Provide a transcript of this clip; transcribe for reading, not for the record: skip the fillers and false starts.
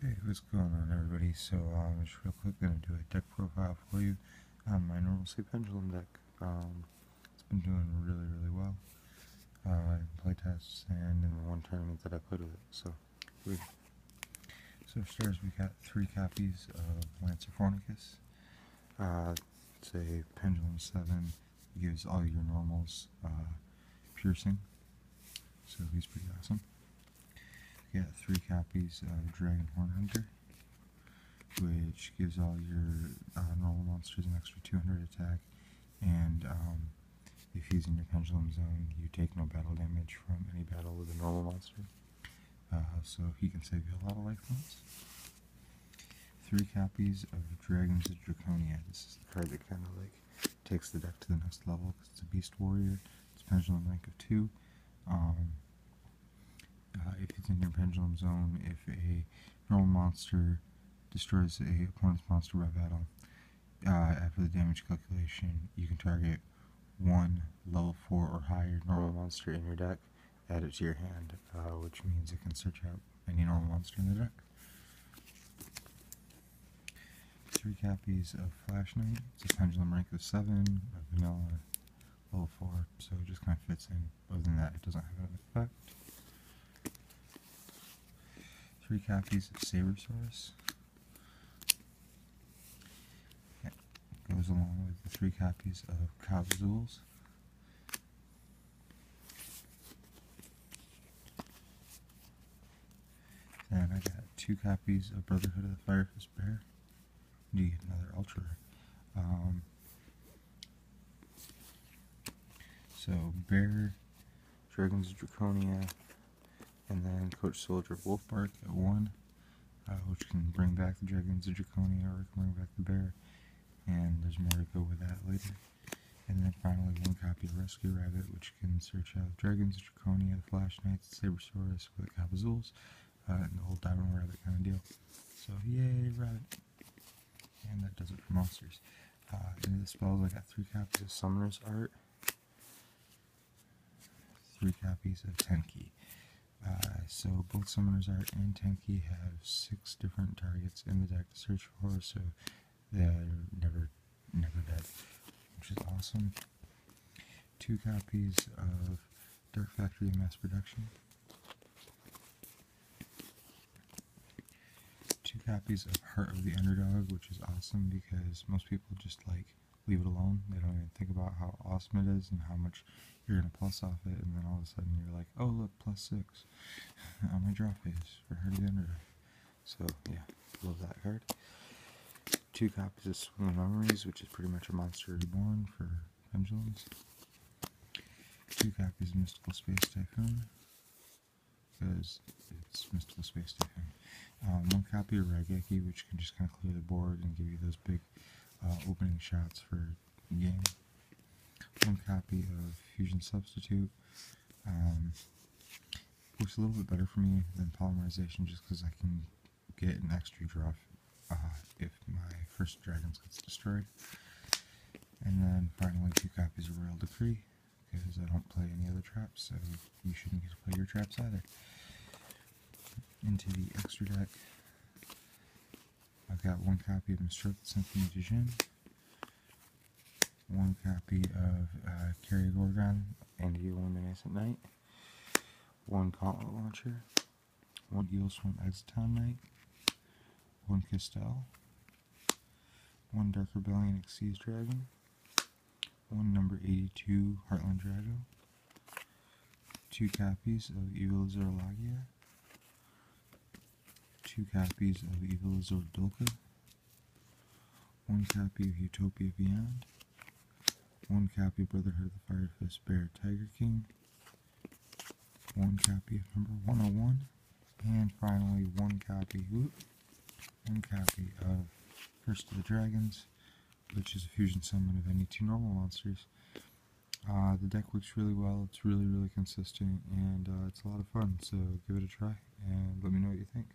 Hey, what's going on, everybody? So, just real quick, gonna do a deck profile for you on my Normalcy Pendulum deck. It's been doing really well in playtests and in the one tournament that I played with it. So, upstairs we got 3 copies of Lancer Fornicus. It's a Pendulum 7. It gives all your normals piercing, so he's pretty awesome. We got 3 copies of Dragon Horn Hunter, which gives all your normal monsters an extra 200 attack, and if he's in your Pendulum Zone, you take no battle damage from any battle with a normal monster, so he can save you a lot of life points. 3 copies of Dragons of Draconia. This is the card that kind of like takes the deck to the next level because it's a Beast Warrior. It's Pendulum rank of 2. If it's in your Pendulum Zone, if a normal monster destroys a opponent's monster by battle, after the damage calculation, you can target one level 4 or higher normal monster in your deck, add it to your hand, which means it can search out any normal monster in the deck. 3 copies of Flash Knight. It's a Pendulum rank of 7, a vanilla level 4, so it just kind of fits in. Other than that, it doesn't have an effect. 3 copies of Sabersaurus. Goes along with the 3 copies of Kabazools. And I got 2 copies of Brotherhood of the Fire Fist Bear. You get another ultra. So Bear, Dragons of Draconia, and then Coach Soldier Wolfbark at 1, which can bring back the Dragons of Draconia or can bring back the Bear. And there's more to go with that later. And then finally 1 copy of Rescue Rabbit, which can search out Dragons of Draconia, the Flash Knights, the Sabersaurus with the Kabazools, and the old Diamond Rabbit kind of deal. So yay, Rabbit! And that does it for monsters. Into the spells, I got 3 copies of Summoner's Art, 3 copies of Tenki. So both Summoner's Art and Tenki have 6 different targets in the deck to search for, so they're never dead, which is awesome. 2 copies of Dark Factory Mass Production. 2 copies of Heart of the Underdog, which is awesome because most people just like leave it alone. They don't even think about how awesome it is and how much you're going to plus off it, and then all of a sudden you're like, oh look, +6 on my draw phase for Heart of the Underdog. So yeah, love that card. 2 copies of Swing of Memories, which is pretty much a Monster Reborn for Pendulums. 2 copies of Mystical Space Typhoon, because it's Mystical Space Typhoon. 1 copy of Raigeki, which can just kind of clear the board and give you those big opening shots for the game. 1 copy of Fusion Substitute. Works a little bit better for me than Polymerization just because I can get an extra draw if my first Dragons gets destroyed. And then finally 2 copies of Royal Decree, because I don't play any other traps, so you shouldn't get to play your traps either. Into the extra deck, I've got 1 copy of Mistress Symphony de Jin, 1 copy of Carry Gorgon and the Luminescent Knight, 1 Gauntlet Launcher, 1 Eelswarm Exiton Knight, 1 Castel, 1 Dark Rebellion Xyz Dragon, 1 number 82 Heartland Drago, 2 copies of Evil Zorlagia, 2 copies of Evil Azor Dulka, 1 copy of Utopia Beyond, 1 copy of Brotherhood of the Fire Fist Bear Tiger King, 1 copy of number 101, and finally 1 copy of Curse of the Dragons, which is a fusion summon of any 2 normal monsters. The deck works really well, it's really consistent, and it's a lot of fun, so give it a try, and let me know what you think.